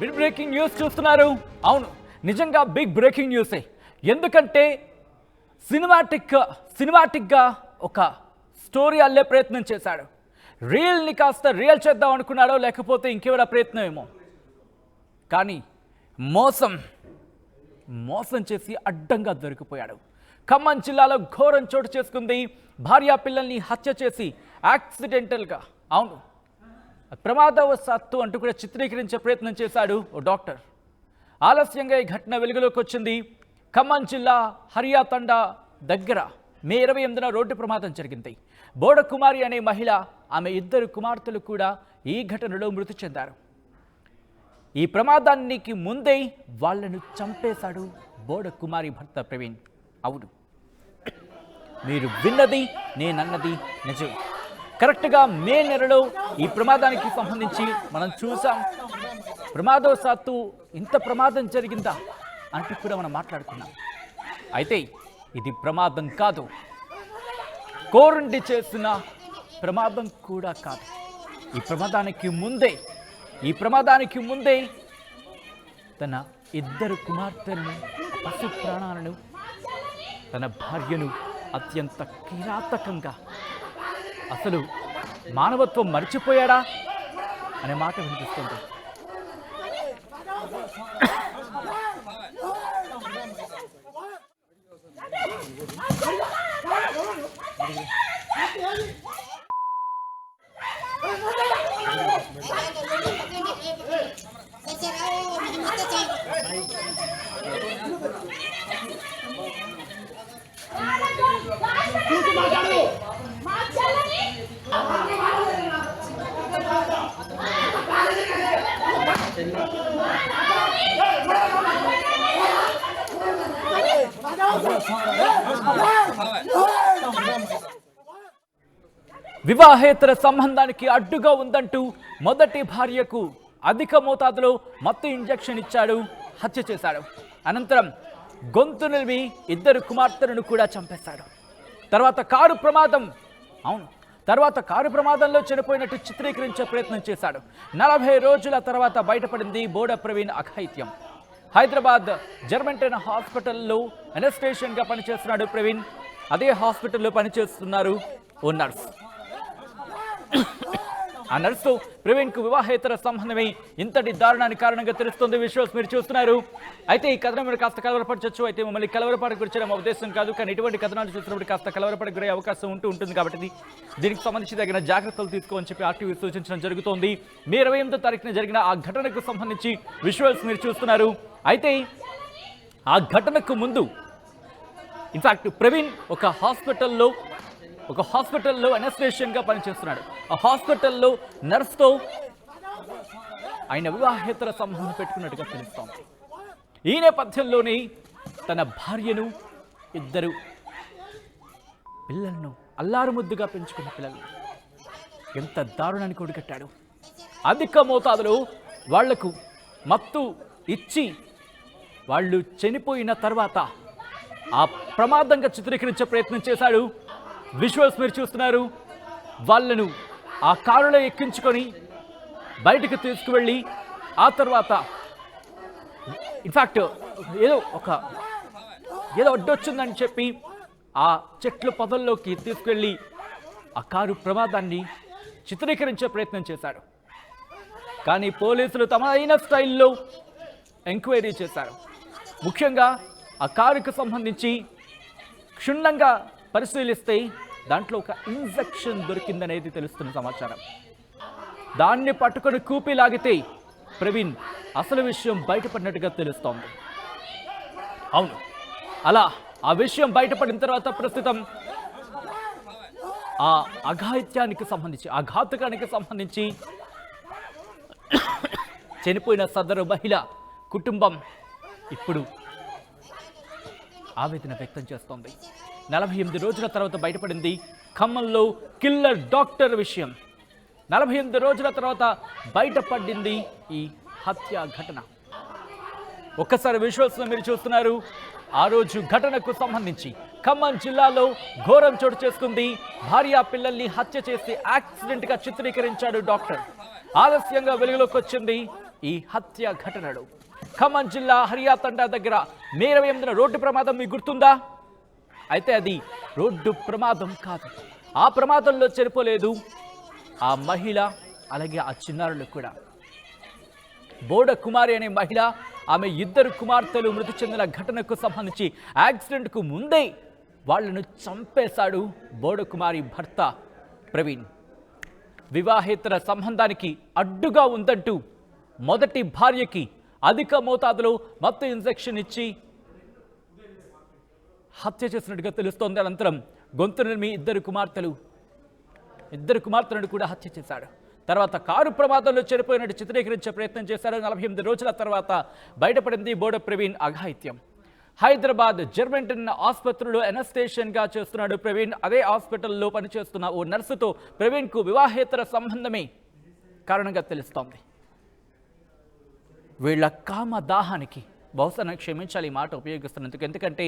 Big breaking news చూస్తున్నారు. అవును, నిజంగా బిగ్ బ్రేకింగ్ న్యూసే. ఎందుకంటే సినిమాటిక్గా ఒక స్టోరీ అల్లే ప్రయత్నం చేశాడు. రియల్ని కాస్త రియల్ చేద్దాం అనుకున్నాడో లేకపోతే ఇంకేమైనా ప్రయత్నం ఏమో, కానీ మోసం చేసి అడ్డంగా దొరికిపోయాడు. ఖమ్మం జిల్లాలో ఘోరం చోటు చేసుకుంది. భార్యా పిల్లల్ని హత్య చేసి యాక్సిడెంటల్గా, అవును ప్రమాదవశాత్తు అంటూ కూడా చిత్రీకరించే ప్రయత్నం చేశాడు ఓ డాక్టర్. ఆలస్యంగా ఈ ఘటన వెలుగులోకి వచ్చింది. ఖమ్మం జిల్లా హరియాతండా దగ్గర మే 28న రోడ్డు ప్రమాదం జరిగింది. బోడకుమారి అనే మహిళ, ఆమె 2 కుమార్తెలు కూడా ఈ ఘటనలో మృతి చెందారు. ఈ ప్రమాదానికి ముందే వాళ్లను చంపేశాడు బోడకుమారి భర్త ప్రవీణ్. అవును, మీరు విన్నది నేనన్నది నిజం. కరెక్ట్గా మే నెలలో ఈ ప్రమాదానికి సంబంధించి మనం చూసాం. ప్రమాదవశాత్తు ఇంత ప్రమాదం జరిగిందా అంటూ కూడా మనం మాట్లాడుకున్నాం. అయితే ఇది ప్రమాదం కాదు, కోరుండి చేసిన ప్రమాదం కూడా కాదు. ఈ ప్రమాదానికి ముందే తన 2 కుమార్తెలను, పసి ప్రాణాలను, తన భార్యను అత్యంత కిరాతకంగా, అసలు మానవత్వం మర్చిపోయాడా అనే మాట వినిపిస్తుంది. వివాహేతర సంబంధానికి అడ్డుగా ఉందంటూ మొదటి భార్యకు అధిక మోతాదులో మత్తు ఇంజెక్షన్ ఇచ్చాడు, హత్య చేశాడు. అనంతరం గొంతు నిలిమి 2 కుమార్తెలను కూడా చంపేశాడు. తర్వాత కారు ప్రమాదంలో చనిపోయినట్టు చిత్రీకరించే ప్రయత్నం చేశాడు. 40 రోజుల తర్వాత బయటపడింది బోడ ప్రవీణ్ అఘాయిత్యం. హైదరాబాద్ జర్మంటైన్ హాస్పిటల్లో అనెస్థేషియన్గా పనిచేస్తున్నాడు ప్రవీణ్. అదే హాస్పిటల్లో పనిచేస్తున్నారు ఓ నర్స్. ఆ నర్సుతో ప్రవీణ్కు వివాహేతర సంబంధమై ఇంతటి దారుణానికి కారణంగా తెలుస్తుంది. విజువల్స్ మీరు చూస్తున్నారు. అయితే ఈ కథనం మీరు కాస్త కలవరపరచచ్చు. అయితే మమ్మల్ని కలవరపాటు గురించడం మా ఉద్దేశం కాదు, కానీ ఇటువంటి కథనాలు చూసినప్పుడు కాస్త కలవరపాటు గురే అవకాశం ఉంటుంది కాబట్టి దీనికి సంబంధించి తగిన జాగ్రత్తలు తీసుకోమని చెప్పి ఆర్టీవీ సూచించడం జరుగుతోంది. మే 28వ తారీఖున జరిగిన ఆ ఘటనకు సంబంధించి విజువల్స్ మీరు చూస్తున్నారు. అయితే ఆ ఘటనకు ముందు ఇన్ఫాక్ట్ ప్రవీణ్ ఒక హాస్పిటల్లో అనెస్థేషియన్గా పనిచేస్తున్నాడు. ఆ హాస్పిటల్లో నర్స్తో ఆయన వివాహేతర సంబంధం పెట్టుకున్నట్టుగా తెలుస్తోంది. ఈ నేపథ్యంలోనే తన భార్యను, 2 పిల్లలను, అల్లారుముద్దుగా పెంచుకున్న పిల్లలు ఎంత దారుణానికి ఒడిగట్టాడు. అధిక మోతాదులో వాళ్లకు మత్తు ఇచ్చి వాళ్ళు చనిపోయిన తర్వాత ఆ ప్రమాదంగా చిత్రీకరించే ప్రయత్నం చేశాడు. విజువల్స్ మీరు చూస్తున్నారు. వాళ్ళను ఆ కారులో ఎక్కించుకొని బయటకు తీసుకువెళ్ళి ఆ తర్వాత ఇన్ఫాక్ట్ ఏదో అడ్డొచ్చిందని చెప్పి ఆ చెట్ల పొదల్లోకి తీసుకువెళ్ళి ఆ కారు ప్రమాదాన్ని చిత్రీకరించే ప్రయత్నం చేశాడు. కానీ పోలీసులు తమ అయిన స్టైల్లో ఎంక్వైరీ చేశారు. ముఖ్యంగా ఆ కారుకు సంబంధించి క్షుణ్ణంగా పరిశీలిస్తే దాంట్లో ఒక ఇంజెక్షన్ దొరికిందనేది తెలుస్తున్న సమాచారం. దాన్ని పట్టుకొని కూపి లాగితే ప్రవీణ్ అసలు విషయం బయటపడినట్టుగా తెలుస్తోంది. అవును, అలా ఆ విషయం బయటపడిన తర్వాత ప్రస్తుతం ఆ ఘాతుకానికి సంబంధించి చనిపోయిన సదరు మహిళ కుటుంబం ఇప్పుడు ఆవేదన వ్యక్తం చేస్తోంది. 48 రోజుల తర్వాత బయటపడింది ఖమ్మంలో కిల్లర్ డాక్టర్ విషయం. 48 రోజుల తర్వాత బయటపడింది ఈ హత్య ఘటన. ఒక్కసారి విజువల్స్ మీరు చూస్తున్నారు. ఆ రోజు ఘటనకు సంబంధించి ఖమ్మం జిల్లాలో ఘోరం చోటు చేసుకుంది. భార్య పిల్లల్ని హత్య చేసి యాక్సిడెంట్ గా చిత్రీకరించాడు డాక్టర్. ఆలస్యంగా వెలుగులోకి వచ్చింది ఈ హత్య ఘటనలు. ఖమ్మం జిల్లా హరియాతండా దగ్గర మే 28న రోడ్డు ప్రమాదం మీకు గుర్తుందా? అయితే అది రోడ్డు ప్రమాదం కాదు. ఆ ప్రమాదంలో చనిపోలేదు ఆ మహిళ, అలాగే ఆ చిన్నారులు కూడా. బోడ కుమారి అనే మహిళ, ఆమె 2 కుమార్తెలు మృతి చెందిన ఘటనకు సంబంధించి యాక్సిడెంట్కు ముందే వాళ్లను చంపేశాడు బోడ కుమారి భర్త ప్రవీణ్. వివాహేతర సంబంధానికి అడ్డుగా ఉందంటూ మొదటి భార్యకి అధిక మోతాదులో మత్తు ఇంజెక్షన్ ఇచ్చి హత్య చేసినట్టుగా తెలుస్తోంది. అనంతరం గొంతు నిర్మి 2 కుమార్తెలను కూడా హత్య చేశాడు. తర్వాత కారు ప్రమాదంలో చనిపోయినట్టు చిత్రీకరించే ప్రయత్నం చేశారు. 48 రోజుల తర్వాత బయటపడింది బోడ ప్రవీణ్ అఘాయిత్యం. హైదరాబాద్ జెర్మెంటన్ ఆసుపత్రిలో ఎనస్థేషియన్గా చేస్తున్నాడు ప్రవీణ్. అదే హాస్పిటల్లో పనిచేస్తున్న ఓ నర్సుతో ప్రవీణ్కు వివాహేతర సంబంధమే కారణంగా తెలుస్తోంది. వీళ్ళ కామదాహానికి, బహుశా నాకు క్షమించాలి ఈ మాట ఉపయోగిస్తున్నందుకు, ఎందుకంటే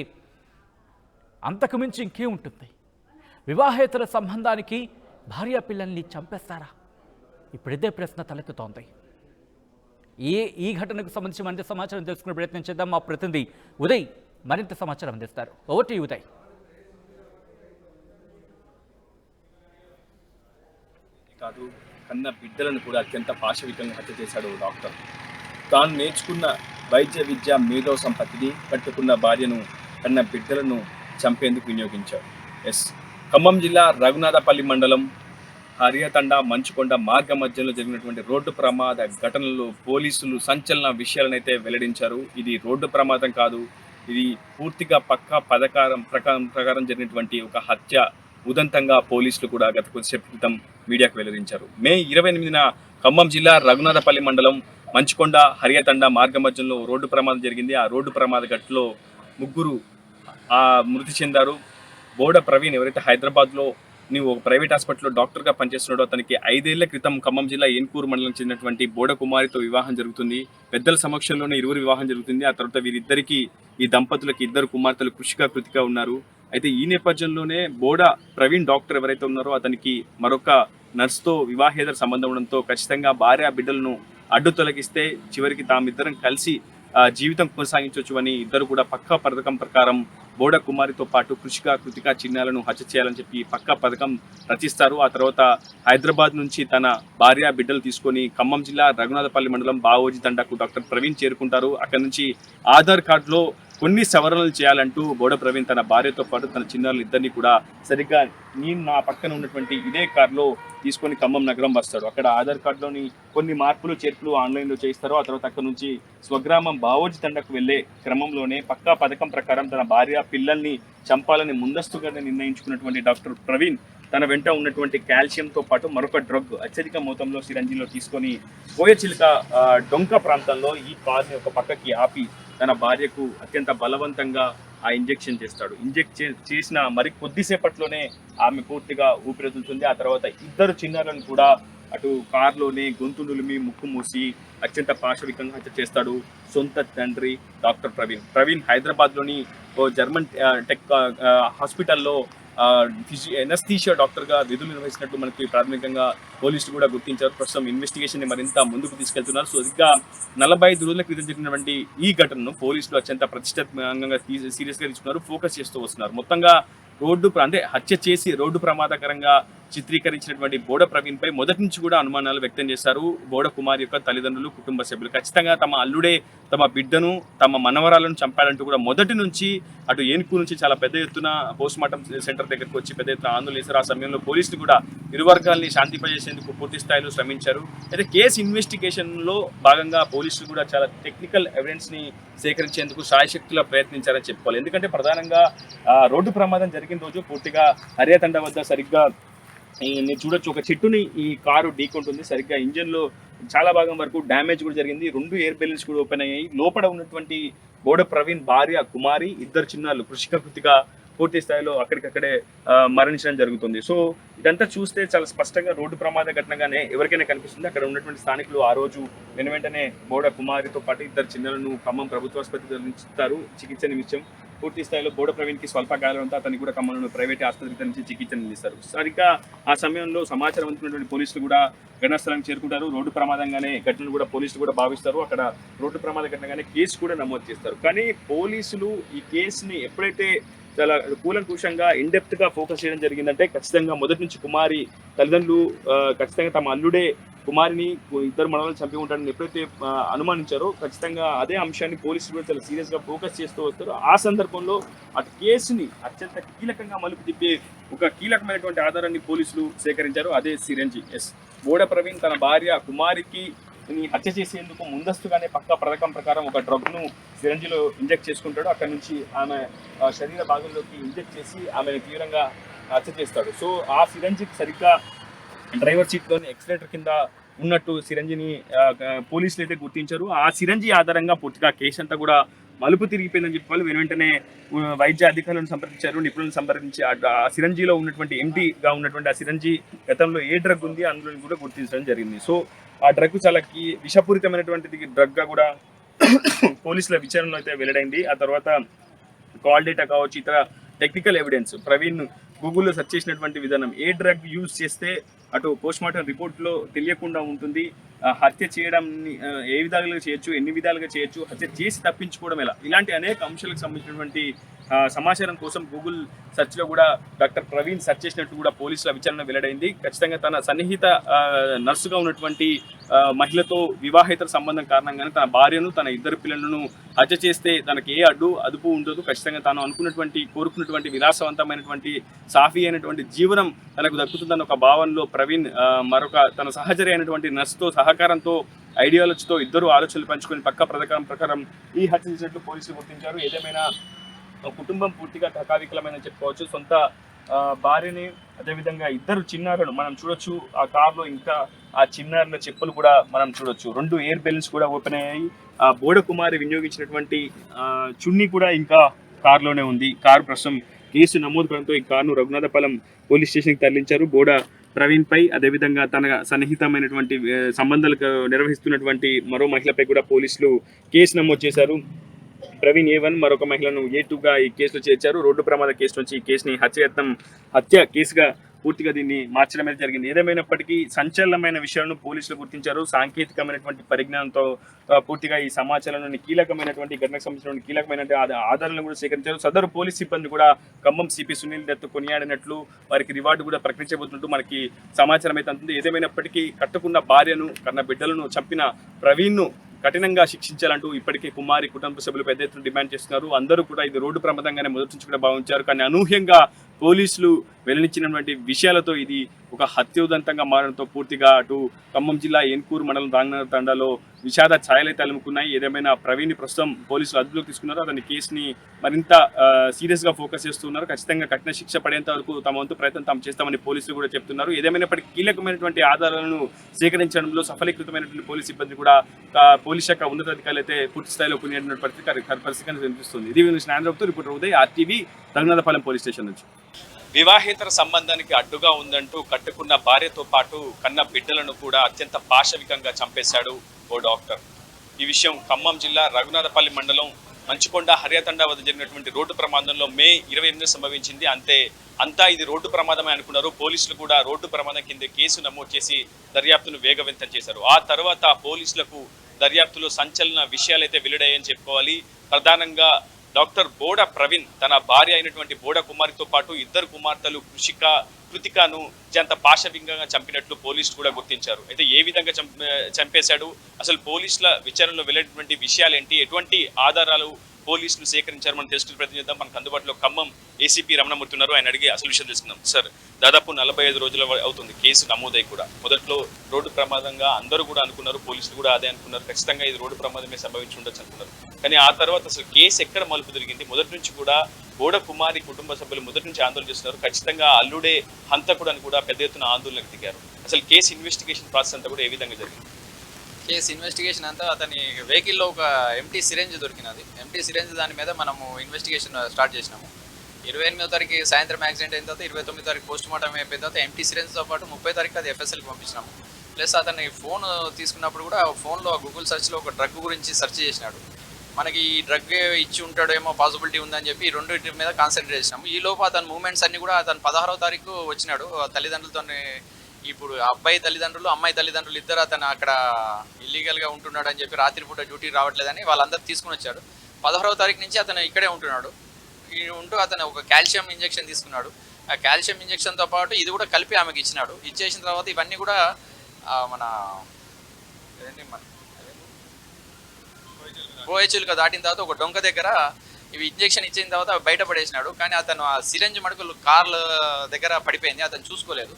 అంతకుమించి ఇంకేముంటుంది? వివాహేతర సంబంధానికి భార్య పిల్లల్ని చంపేస్తారా? ఇప్పుడిదే ప్రశ్న తలెత్తుతోంది. ఈ ఘటనకు సంబంధించి మరింత సమాచారం తెలుసుకునే ప్రయత్నం చేద్దాం. మా ప్రతినిధి ఉదయ్ మరింత సమాచారం అందిస్తారు. Over to you Uday. కాదు, కన్న బిడ్డలను కూడా అత్యంత పాశవికంగా హత్య చేశాడు డాక్టర్. తాను నేర్చుకున్న వైద్య విద్య మేధో సంపత్తిని, కట్టుకున్న భార్యను, కన్న బిడ్డలను చంపేందుకు వినియోగించాడు. ఖమ్మం జిల్లా రఘునాథపల్లి మండలం హరియతండా మంచుకొండ మార్గ మధ్యలో జరిగినటువంటి రోడ్డు ప్రమాద ఘటనలో పోలీసులు సంచలన విషయాలనైతే వెల్లడించారు. ఇది రోడ్డు ప్రమాదం కాదు, ఇది పూర్తిగా పక్కా ప్రకారం జరిగినటువంటి ఒక హత్య ఉదంతంగా పోలీసులు కూడా గత కొద్దిసేపు క్రితం మీడియాకు వెల్లడించారు. మే 28న ఖమ్మం జిల్లా రఘునాథపల్లి మండలం మంచుకొండ హరియతండా మార్గ మధ్యలో రోడ్డు ప్రమాదం జరిగింది. ఆ రోడ్డు ప్రమాద ఘటనలో 3 మృతి చెందారు. బోడ ప్రవీణ్ ఎవరైతే హైదరాబాద్లో ఒక ప్రైవేట్ హాస్పిటల్లో డాక్టర్గా పనిచేస్తున్నాడో, అతనికి 5 ఏళ్ల క్రితం ఖమ్మం జిల్లా ఏన్కూరు మండలం చెందినటువంటి బోడ కుమారితో వివాహం జరుగుతుంది. పెద్దల సమక్షంలోనే ఇరువురు వివాహం జరుగుతుంది. ఆ తర్వాత వీరిద్దరికి, ఈ దంపతులకి 2 కుమార్తెలు కృషిగా కృతిగా ఉన్నారు. అయితే ఈ నేపథ్యంలోనే బోడ ప్రవీణ్ డాక్టర్ ఎవరైతే ఉన్నారో అతనికి మరొక నర్సుతో వివాహేతర సంబంధం ఉండడంతో ఖచ్చితంగా భార్య బిడ్డలను అడ్డు తొలగిస్తే చివరికి తామిద్దరం కలిసి జీవితం కొనసాగించవచ్చు అని ఇద్దరు కూడా పక్కా పథకం ప్రకారం బోడ కుమారితో పాటు కృషిక కృతిక చిన్నాలను హత్య చేయాలని చెప్పి పక్కా పథకం రచిస్తారు. ఆ తర్వాత హైదరాబాద్ నుంచి తన భార్య బిడ్డలు తీసుకొని ఖమ్మం జిల్లా రఘునాథపల్లి మండలం బావోజీ తండాకు డాక్టర్ ప్రవీణ్ చేరుకుంటారు. అక్కడి నుంచి ఆధార్ కార్డులో కొన్ని సవరణలు చేయాలంటూ బోడ ప్రవీణ్ తన భార్యతో పాటు తన చిన్నారులు ఇద్దరిని కూడా సరిగ్గా నేను నా పక్కన ఉన్నటువంటి ఇదే కారులో తీసుకొని ఖమ్మం నగరం వస్తాడు. అక్కడ ఆధార్ కార్డులోని కొన్ని మార్పులు చేర్పులు ఆన్లైన్లో చేయిస్తారు. ఆ తర్వాత అక్కడ నుంచి స్వగ్రామం బావోజీ తండకు వెళ్లే క్రమంలోనే పక్కా పథకం ప్రకారం తన భార్య పిల్లల్ని చంపాలని ముందస్తుగానే నిర్ణయించుకున్నటువంటి డాక్టర్ ప్రవీణ్ తన వెంట ఉన్నటువంటి కాల్షియంతో పాటు మరొక డ్రగ్ అత్యధిక మొత్తంలో సిరంజిలో తీసుకొని పోయచిలుక డొంక ప్రాంతంలో ఈ కార్ని ఒక పక్కకి ఆపి తన భార్యకు అత్యంత బలవంతంగా ఆ ఇంజెక్షన్ చేస్తాడు. చేసిన మరి కొద్దిసేపట్లోనే ఆమె పూర్తిగా ఊపిరిదులుతుంది. ఆ తర్వాత 2 చిన్నారులను కూడా అటు కారులోనే గొంతు నులిమి ముక్కు మూసి అత్యంత పాశవికంగా హత్య చేస్తాడు సొంత తండ్రి డాక్టర్ ప్రవీణ్ హైదరాబాద్లోని ఓ జర్మన్ టెక్ హాస్పిటల్లో ఎనస్థీషియా డాక్టర్గా విధులు నిర్వహిస్తున్నట్టు మనకి ప్రాథమికంగా పోలీసులు కూడా గుర్తించారు. ప్రస్తుతం ఇన్వెస్టిగేషన్ మరింత ముందుకు తీసుకెళ్తున్నారు. సో ఇంకా 45 రోజుల క్రితం జరిగినటువంటి ఈ ఘటనను పోలీసులు అత్యంత ప్రతిష్టాత్మకంగా సీరియస్గా తీసుకున్నారు, ఫోకస్ చేస్తూ వస్తున్నారు. మొత్తంగా హత్య చేసి రోడ్డు ప్రమాదకరంగా చిత్రీకరించినటువంటి బోడ ప్రవీణ్ పై మొదటి నుంచి కూడా అనుమానాలు వ్యక్తం చేశారు బోడ కుమార్ యొక్క తల్లిదండ్రులు, కుటుంబ సభ్యులు. ఖచ్చితంగా తమ అల్లుడే తమ బిడ్డను, తమ మనవరాలను చంపాలంటూ కూడా మొదటి నుంచి అటు ఏనుకు నుంచి చాలా పెద్ద ఎత్తున పోస్ట్ మార్టం సెంటర్ దగ్గరకు వచ్చి పెద్ద ఎత్తున ఆందోళన చేశారు. ఆ సమయంలో పోలీసులు కూడా ఇరు వర్గాల్ని శాంతింపజేసేందుకు పూర్తి స్థాయిలో శ్రమించారు. అయితే కేసు ఇన్వెస్టిగేషన్లో భాగంగా పోలీసులు కూడా చాలా టెక్నికల్ ఎవిడెన్స్ ని సేకరించేందుకు సాయశక్తులా ప్రయత్నించారని చెప్పుకోవాలి. ఎందుకంటే ప్రధానంగా రోడ్డు ప్రమాదం జరిగిన రోజు పూర్తిగా హరియతండ వద్ద సరిగ్గా నేను చూడొచ్చు, ఒక చెట్టుని ఈ కారు ఢీకొంటుంది. సరిగ్గా ఇంజన్ లో చాలా భాగం వరకు డ్యామేజ్ కూడా జరిగింది. 2 ఎయిర్ బెలూన్స్ కూడా ఓపెన్ అయ్యాయి. లోపల ఉన్నటువంటి బోడ ప్రవీణ్ భార్య కుమారి, 2 చిన్నారులు కృషిక కృతిగా పూర్తి స్థాయిలో అక్కడికక్కడే మరణించడం జరుగుతుంది. సో ఇదంతా చూస్తే చాలా స్పష్టంగా రోడ్డు ప్రమాద ఘటనగానే ఎవరికైనా కనిపిస్తుంది. అక్కడ ఉన్నటువంటి స్థానికులు ఆ రోజు వెంటనే బోడ కుమారితో పాటు 2 చిన్నారులను ఖమ్మం ప్రభుత్వ ఆసుపత్రికి తరలించుతారు చికిత్స నిమిత్తం. పూర్తి స్థాయిలో బోడ ప్రవీణ్కి స్వల్ప గాయాలంతో అతన్ని కూడా ఖమ్మంలో ప్రైవేట్ ఆసుపత్రికి తరలించి చికిత్స అందిస్తారు. సరిగ్గా ఆ సమయంలో సమాచారం అందుకున్నటువంటి పోలీసులు కూడా ఘటనా స్థలానికి చేరుకుంటారు. రోడ్డు ప్రమాదంగానే ఘటనను కూడా పోలీసులు కూడా భావిస్తారు. అక్కడ రోడ్డు ప్రమాద ఘటనగానే కేసు కూడా నమోదు చేస్తారు. కానీ పోలీసులు ఈ కేసుని ఎప్పుడైతే చాలా కూలంకుషంగా ఇన్డెప్త్గా ఫోకస్ చేయడం జరిగిందంటే ఖచ్చితంగా మొదటి నుంచి కుమారి తల్లిదండ్రులు ఖచ్చితంగా తమ అల్లుడే కుమారిని ఇద్దరు మనవలను చంపి ఉంటాడని ఎప్పుడైతే అనుమానించారో ఖచ్చితంగా అదే అంశాన్ని పోలీసులు కూడా చాలా సీరియస్గా ఫోకస్ చేస్తూ వస్తారు. ఆ సందర్భంలో అటు కేసుని అత్యంత కీలకంగా మలుపు తిప్పే ఒక కీలకమైనటువంటి ఆధారాన్ని పోలీసులు సేకరించారు. అదే సిరంజి. బోడ ప్రవీణ్ తన భార్య కుమారికి హత్య చేసేందుకు ముందస్తుగానే పక్కా పథకం ప్రకారం ఒక డ్రగ్ను సిరంజిలో ఇంజెక్ట్ చేసుకుంటాడు. అక్కడ నుంచి ఆమె శరీర భాగంలోకి ఇంజెక్ట్ చేసి ఆమెను తీవ్రంగా హత్య చేస్తాడు. సో ఆ సిరంజికి సరిగ్గా డ్రైవర్ సీట్లోని ఎక్సిలేటర్ కింద ఉన్నట్టు సిరంజిని పోలీసులు అయితే గుర్తించారు. ఆ సిరంజి ఆధారంగా పూర్తిగా కేసు అంతా కూడా మలుపు తిరిగిపోయిందని చెప్పి వెంటనే వైద్య అధికారులను సంప్రదించారు, నిపుణులను సంప్రదించి ఆ సిరంజిలో ఉన్నటువంటి ఎంటీగా ఉన్నటువంటి ఆ సిరంజి గతంలో ఏ డ్రగ్ ఉంది అందులో కూడా గుర్తించడం జరిగింది. సో ఆ డ్రగ్ చాలా విషపూరితమైనటువంటిది డ్రగ్గా కూడా పోలీసుల విచారణలో అయితే వెల్లడైంది. ఆ తర్వాత కాల్ డేటా కావచ్చు, ఇతర టెక్నికల్ ఎవిడెన్స్, ప్రవీణ్ గూగుల్లో సెర్చ్ చేసినటువంటి విధానం, ఏ డ్రగ్ యూజ్ చేస్తే అటు పోస్ట్మార్టం రిపోర్ట్లో తెలియకుండా ఉంటుంది, హత్య చేయడం ఏ విధాలుగా చేయొచ్చు, ఎన్ని విధాలుగా చేయొచ్చు, హత్య చేసి తప్పించుకోవడం ఎలా, ఇలాంటి అనేక అంశాలకు సంబంధించినటువంటి సమాచారం కోసం గూగుల్ సెర్చ్లో కూడా డాక్టర్ ప్రవీణ్ సెర్చ్ చేసినట్టు కూడా పోలీసుల విచారణ వెల్లడైంది. ఖచ్చితంగా తన సన్నిహిత నర్సుగా ఉన్నటువంటి మహిళతో వివాహేతర సంబంధం కారణంగానే తన భార్యను, తన ఇద్దరు పిల్లలను హత్య చేస్తే తనకి ఏ అదుపు ఉండదు. ఖచ్చితంగా తాను కోరుకున్నటువంటి విలాసవంతమైనటువంటి సాఫీ అయినటువంటి జీవనం తనకు దక్కుతుందన్న ఒక భావనలో ప్రవీణ్ మరొక తన సహచరి అయినటువంటి నర్సుతో సహకారంతో ఐడియాలజీతో ఇద్దరు ఆలోచనలు పంచుకొని పక్కా పథకం ప్రకారం ఈ హత్య చేసినట్లు పోలీసులు గుర్తించారు. ఏదేమైనా కుటుంబం పూర్తిగా కకావికలమైన చెప్పుకోవచ్చు. సొంత భార్యని, అదేవిధంగా ఇద్దరు చిన్నారులను మనం చూడొచ్చు. ఆ కార్లో ఇంకా ఆ చిన్నారుల చెప్పులు కూడా మనం చూడొచ్చు. 2 ఎయిర్ బెలూన్స్ కూడా ఓపెన్ అయ్యాయి. ఆ బోడ కుమారి వినియోగించినటువంటి చున్నీ కూడా ఇంకా కారులోనే ఉంది. కారు ప్రస్తుతం కేసు నమోదు కావడంతో ఈ కారును రఘునాథపాలెం పోలీస్ స్టేషన్కి తరలించారు. బోడ ప్రవీణ్ పై, అదేవిధంగా తన సన్నిహితమైనటువంటి సంబంధాలు నిర్వహిస్తున్నటువంటి మరో మహిళపై కూడా పోలీసులు కేసు నమోదు చేశారు. ప్రవీణ్ A1 మరొక మహిళను A2గా ఈ కేసులో చేర్చారు. రోడ్డు ప్రమాద కేసు నుంచి ఈ కేసుని హత్య కేసుగా పూర్తిగా దీన్ని మార్చడమే జరిగింది. ఏదేమైనప్పటికీ సంచలనమైన విషయాలను పోలీసులు గుర్తించారు. సాంకేతికమైనటువంటి పరిజ్ఞానంతో పూర్తిగా ఈ సమాచారంలోని కీలకమైనటువంటి ఘటనకు సంబంధించిన కీలకమైన ఆధారాలను కూడా సేకరించారు. సదరు పోలీస్ సిబ్బంది కూడా ఖమ్మం సిపి సునీల్ దత్ కొనియాడినట్లు, వారికి రివార్డు కూడా ప్రకటించబోతున్నట్టు మనకి సమాచారం అయితే అందుతుంది. ఏదేమైనప్పటికీ కట్టుకున్న భార్యను, కన్న బిడ్డలను చంపిన ప్రవీణ్ను కఠినంగా శిక్షించాలంటూ ఇప్పటికే కుమారి కుటుంబ సభ్యులు పెద్ద ఎత్తున డిమాండ్ చేస్తున్నారు. అందరూ కూడా ఇది రోడ్డు ప్రమాదంగానే మొదటి నుంచి కూడా భావించారు. కానీ అనూహ్యంగా పోలీసులు వెల్లడించినటువంటి విషయాలతో ఇది ఒక హత్యోదంతంగా మారడంతో పూర్తిగా అటు ఖమ్మం జిల్లా ఏన్కూరు మండలం రాంగనగర్ తండాలో విషాద ఛాయలైతే అలుముకున్నాయి. ఏదేమైనా ప్రవీణ్ ప్రస్తుతం పోలీసులు అదుపులోకి తీసుకున్నారు. అతని కేసుని మరింత సీరియస్గా ఫోకస్ చేస్తున్నారు. ఖచ్చితంగా కఠిన శిక్ష పడేంత వరకు తమ వంతు ప్రయత్నం తాము చేస్తామని పోలీసులు కూడా చెప్తున్నారు. ఏదేమైనప్పటికీ కీలకమైనటువంటి ఆధారాలను సేకరించడంలో సఫలీకృతమైనటువంటి పోలీస్ సిబ్బంది కూడా పోలీస్ శాఖ ఉన్నతాధికారులు అయితే పూర్తి స్థాయిలో కొనియాడిన పరిస్థితి కనిపిస్తుంది. ఇది Andhra Pradesh reporter Uday, RTV, Raghunathapalem police station నుంచి. వివాహేతర సంబంధానికి అడ్డుగా ఉందంటూ కట్టుకున్న భార్యతో పాటు కన్న బిడ్డలను కూడా అత్యంత పాశవికంగా చంపేశాడు ఓ డాక్టర్. ఈ విషయం ఖమ్మం జిల్లా రఘునాథపల్లి మండలం మంచుకొండ హర్యాతండా వద్ద జరిగినటువంటి రోడ్డు ప్రమాదంలో మే 28 సంభవించింది. అంతా ఇది రోడ్డు ప్రమాదమే అనుకున్నారు. పోలీసులు కూడా రోడ్డు ప్రమాదం కింద కేసు నమోదు చేసి దర్యాప్తును వేగవంతం చేశారు. ఆ తర్వాత పోలీసులకు దర్యాప్తులో సంచలన విషయాలైతే వెల్లడయ్యాయని చెప్పుకోవాలి. ప్రధానంగా డాక్టర్ బోడ ప్రవీణ్ తన భార్య అయినటువంటి బోడ కుమారితో పాటు ఇద్దరు కుమార్తెలు కృతికాను అత్యంత పాశవికంగా చంపినట్లు పోలీసులు కూడా గుర్తించారు. అయితే ఏ విధంగా చంపేశాడు, అసలు పోలీసుల విచారణలో వెళ్ళేటువంటి విషయాలేంటి, ఎటువంటి ఆధారాలు పోలీసులు సేకరించారు మనం తెలుసుకుని ప్రయత్నిద్దాం. మనకు అందుబాటులో ఖమ్మం ACP రమణమూర్తి ఉన్నారు. ఆయన అడిగి అసలు విషయం తెలుసుకుందాం. సార్, దాదాపు 45 రోజులు అవుతుంది కేసు నమోదై కూడా. మొదట్లో రోడ్డు ప్రమాదంగా అందరూ కూడా అనుకున్నారు, పోలీసులు కూడా అదే అనుకున్నారు, ఖచ్చితంగా ఇది రోడ్డు ప్రమాదమే సంభవించి ఉండొచ్చు అనుకున్నారు. కానీ ఆ తర్వాత అసలు కేసు ఎక్కడ మలుపు తిరిగింది? మొదటి నుంచి కూడా బోడ కుమారి కుటుంబ సభ్యులు మొదటి నుంచి ఆందోళన చేస్తున్నారు. ఖచ్చితంగా అల్లుడే హంతకుడు అని కూడా పెద్ద ఎత్తున ఆందోళనకు దిగారు. అసలు కేసు ఇన్వెస్టిగేషన్ ప్రాసెస్ అంతా కూడా ఏ విధంగా జరిగింది? కేసు ఇన్వెస్టిగేషన్ అంతా అతని వెహికల్లో ఒక ఎంటీ సిరెంజ్ దొరికినది. ఎంటీ సిరెంజ్ దాని మీద మనము ఇన్వెస్టిగేషన్ స్టార్ట్ చేసినాము. 28వ తారీఖు సాయంత్రం యాక్సిడెంట్ అయిన తర్వాత 29వ తారీఖు పోస్ట్ మార్టం అయిపోయిన తర్వాత ఎంటీ సిరెంజ్తో పాటు 30వ తారీఖు అది FSLకి పంపించినాము. ప్లస్ అతని ఫోన్ తీసుకున్నప్పుడు కూడా ఫోన్లో గూగుల్ సెర్చ్లో ఒక డ్రగ్ గురించి సెర్చ్ చేసినాడు. మనకి ఈ డ్రగ్ ఇచ్చి ఉంటాడేమో పాసిబిలిటీ ఉందని చెప్పి ఈ రెండింటి మీద కాన్సన్ట్రేట్ చేసినాము. ఈ లోపు అతని మూమెంట్స్ అన్ని కూడా అతను 16వ తారీఖు వచ్చినాడు తల్లిదండ్రులతో. ఇప్పుడు అబ్బాయి తల్లిదండ్రులు అమ్మాయి తల్లిదండ్రులు ఇద్దరు అతను అక్కడ ఇల్లీగల్గా ఉంటున్నాడు అని చెప్పి రాత్రిపూట డ్యూటీ రావట్లేదని వాళ్ళందరూ తీసుకుని వచ్చాడు. 16వ తారీఖు నుంచి అతను ఇక్కడే ఉంటున్నాడు. ఉంటూ అతను ఒక కాల్షియం ఇంజెక్షన్ తీసుకున్నాడు. ఆ కాల్షియం ఇంజెక్షన్తో పాటు ఇది కూడా కలిపి ఆమెకి ఇచ్చినాడు. ఇచ్చేసిన తర్వాత ఇవన్నీ కూడా మన ఓహెచ్ఎల్గా దాటిన తర్వాత ఒక డొంక దగ్గర ఇవి ఇంజెక్షన్ ఇచ్చిన తర్వాత బయటపడేసినాడు. కానీ అతను ఆ సిరంజ్ మడుకులు కార్ల దగ్గర పడిపోయింది, అతను చూసుకోలేదు.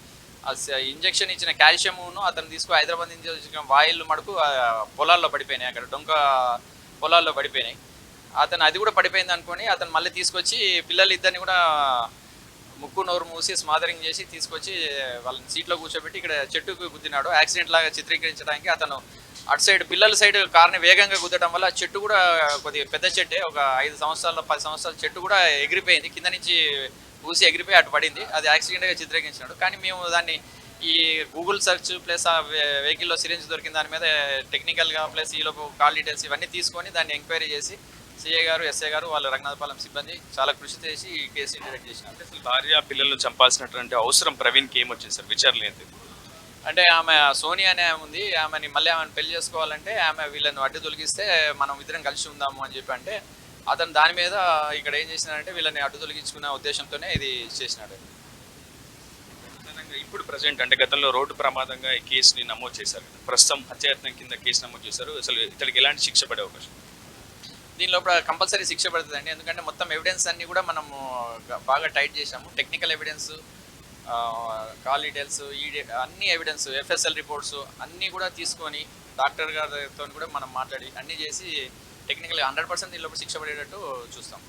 ఆ ఇంజెక్షన్ ఇచ్చిన కాల్షియంను అతను హైదరాబాద్ నుంచి వచ్చిన వాయిల్ మడుకు పొలాల్లో పడిపోయినాయి, అక్కడ డొంక పొలాల్లో పడిపోయినాయి. అతను అది కూడా పడిపోయింది అనుకొని అతను మళ్ళీ తీసుకొచ్చి పిల్లలిద్దరిని కూడా ముక్కు నోరు మూసి స్మాదరింగ్ చేసి తీసుకొచ్చి వాళ్ళని సీట్లో కూర్చోబెట్టి ఇక్కడ చెట్టుకు గుద్దినాడు. యాక్సిడెంట్ లాగా చిత్రీకరించడానికి అతను అటు సైడ్ పిల్లల సైడ్ కార్ని వేగంగా గుద్దడం వల్ల చెట్టు కూడా కొద్దిగా పెద్ద చెట్టే, ఒక 5 సంవత్సరాల 10 సంవత్సరాల చెట్టు కూడా ఎగిరిపోయింది, కింద నుంచి ఊసి ఎగిరిపోయి అటు పడింది. అది యాక్సిడెంట్గా చిత్రీకరించినాడు. కానీ మేము దాన్ని ఈ గూగుల్ సెర్చ్ ప్లస్ ఆ వెహికల్లో సిరెంజ్ దొరికిన దాని మీద టెక్నికల్గా ప్లస్ ఈలోపు కాల్ డీటెయిల్స్ ఇవన్నీ తీసుకొని దాన్ని ఎంక్వైరీ చేసి సిఐ గారు ఎస్ఐ గారు వాళ్ళు రంగనాథపాలెం సిబ్బంది చాలా కృషి చేసి ఈ కేసుని డైరెక్ట్ చేసినారు. అసలు భార్య పిల్లలను చంపాల్సినటువంటి అవసరం ప్రవీణ్కి ఏమొచ్చింది సార్? విచారణ ఏంటి? అంటే ఆమె సోనియా అనే ఆమె ఉంది, ఆమెని పెళ్లి చేసుకోవాలంటే ఆమె వీళ్ళని అడ్డు తొలగిస్తే మనం ఇద్దరం కలిసి ఉందాము అని చెప్పి అంటే అతను దాని మీద ఇక్కడ ఏం చేసినాడంటే వీళ్ళని అడ్డు తొలగించుకునే ఉద్దేశంతోనే ఇది చేసినాడు. ఇప్పుడు ప్రజెంట్ అంటే గతంలో రోడ్డు ప్రమాదంగా ఈ కేసుని నమోదు చేశారు, ప్రస్తుతం హత్యాయత్నం కింద కేసు నమోదు చేశారు. అసలు ఇతడికి ఎలాంటి శిక్ష పడే అవకాశం? దీనిలో కంపల్సరీ శిక్ష పడుతుందండి, ఎందుకంటే మొత్తం ఎవిడెన్స్ అన్నీ కూడా మనము బాగా టైట్ చేసాము. టెక్నికల్ ఎవిడెన్స్, కాల్ డీటెయిల్స్, అన్ని ఎవిడెన్స్, ఎఫ్ఎస్ఎల్ రిపోర్ట్స్ అన్నీ కూడా తీసుకొని డాక్టర్ గారితో కూడా మనం మాట్లాడి అన్నీ చేసి టెక్నికల్ 100% దీనిలో శిక్ష పడేటట్టు చూస్తాం.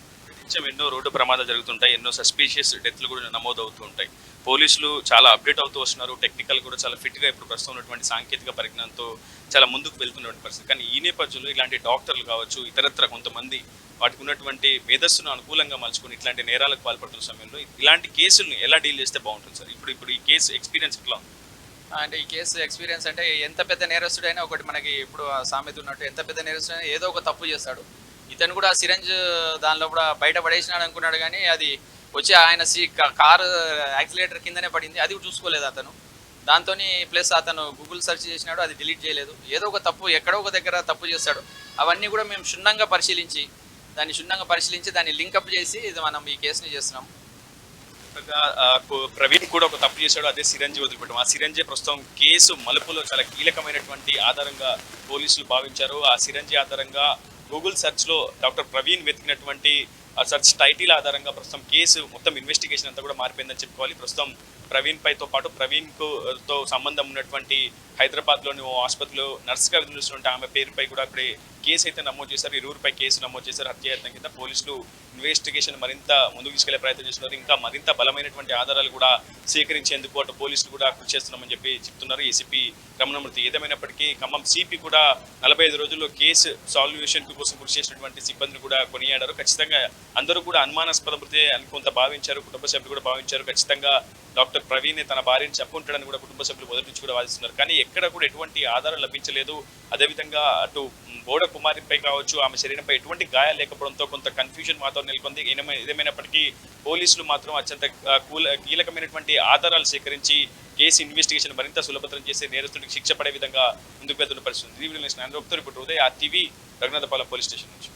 ఎన్నో రోడ్డు ప్రమాదాలు జరుగుతుంటాయి, ఎన్నో సస్పీషియస్ డెత్లు కూడా నమోదు అవుతూ ఉంటాయి. పోలీసులు చాలా అప్డేట్ అవుతూ వస్తున్నారు, టెక్నికల్ కూడా చాలా ఫిట్గా ఇప్పుడు ప్రస్తుతం ఉన్నటువంటి సాంకేతిక పరిజ్ఞానంతో చాలా ముందుకు వెళ్తున్నటువంటి పరిస్థితి. కానీ ఈ నేపథ్యంలో ఇలాంటి డాక్టర్లు కావచ్చు, ఇతరత్ర కొంతమంది వాటికి ఉన్నటువంటి మేధస్సును అనుకూలంగా మలుచుకొని ఇట్లాంటి నేరాలకు పాల్పడుతున్న సమయంలో ఇలాంటి కేసులను ఎలా డీల్ చేస్తే బాగుంటుంది సార్? ఇప్పుడు ఈ కేసు ఎక్స్పీరియన్స్ ఎట్లా? అంటే ఈ కేసు ఎక్స్పీరియన్స్ అంటే ఎంత పెద్ద నేరస్తుడైనా ఒకటి మనకి ఇప్పుడు సామెత ఉన్నట్టు ఎంత పెద్ద నేరస్తుడైనా ఏదో ఒక తప్పు చేస్తాడు. ఇతను కూడా సిరంజ్ దానిలో కూడా బయట పడేసినాడు అనుకున్నాడు, కానీ అది వచ్చి ఆయన కారు యాక్సిలేటర్ కిందనే పడింది, అది చూసుకోలేదు అతను. దాంతో ప్లస్ అతను గూగుల్ సెర్చ్ చేసినాడు, అది డిలీట్ చేయలేదు. ఏదో ఒక తప్పు ఎక్కడో ఒక దగ్గర తప్పు చేస్తాడు. అవన్నీ కూడా మేము క్షుణ్ణంగా పరిశీలించి దాన్ని లింకప్ చేసి ఇది మనం ఈ కేసుని చేస్తున్నాం. ప్రవీణ్ కూడా ఒక తప్పు చేశాడు, అదే సిరంజి వదిలిపెట్టడం. ఆ సిరంజి ప్రస్తుతం కేసు మలుపులో చాలా కీలకమైనటువంటి ఆధారంగా పోలీసులు భావించారు. ఆ సిరంజి ఆధారంగా గూగుల్ సెర్చ్లో డాక్టర్ ప్రవీణ్ వెతికినటువంటి ఆ సెర్చ్ టైటిల్ ఆధారంగా ప్రస్తుతం కేసు మొత్తం ఇన్వెస్టిగేషన్ అంతా కూడా మారిపోయిందని చెప్పుకోవాలి. ప్రస్తుతం ప్రవీణ్ పైతో పాటు ప్రవీణ్తో సంబంధం ఉన్నటువంటి హైదరాబాద్లోని ఓ ఆసుపత్రిలో నర్స్గా విధులుస్తున్న ఆమె పేరుపై కూడా ఇప్పుడే కేసు అయితే నమోదు చేశారు. ఇరువురిపై కేసు నమోదు చేశారు. హత్యాయత్నం కింద పోలీసులు ఇన్వెస్టిగేషన్ మరింత ముందుకు తీసుకెళ్లే ప్రయత్నం చేస్తున్నారు. ఇంకా మరింత బలమైనటువంటి ఆధారాలు కూడా సేకరించేందుకు అటు పోలీసులు కూడా కృషి చేస్తున్నామని చెప్పి చెప్తున్నారు ఏసీపీ రమణమూర్తి. ఏదేమైనప్పటికీ ఖమ్మం సిపి కూడా 45 రోజుల్లో కేసు సాల్యూషన్ కోసం కృషి చేసినటువంటి సిబ్బందిని కూడా కొనియాడారు. ఖచ్చితంగా అందరూ కూడా అనుమానాస్పద మృతి అని కొంత భావించారు, కుటుంబ సభ్యులు కూడా భావించారు. ఖచ్చితంగా డాక్టర్ ప్రవీణ్ తన భార్యను చెప్పుకుంటాడని కూడా కుటుంబ సభ్యులు మొదటి నుంచి కూడా వాదిస్తున్నారు. కానీ ఎక్కడ కూడా ఎటువంటి ఆధారం లభించలేదు. అదేవిధంగా అటు బోడ కుమారిపై కావచ్చు, ఆమె శరీరంపై ఎటువంటి గాయాలు లేకపోవడంతో కొంత కన్ఫ్యూజన్ వాతావరణం నెలకొంది. ఏదేమైనప్పటికీ పోలీసులు మాత్రం అత్యంత కీలకమైనటువంటి ఆధారాలు సేకరించి కేసు ఇన్వెస్టిగేషన్ మరింత సులభతరం చేసి నేరస్తుడికి శిక్ష పడే విధంగా ముందుకు వెళ్తున్న పరిస్థితి ఉంది. ఇప్పుడు Uday RTV Raghunathapalem police station నుంచి.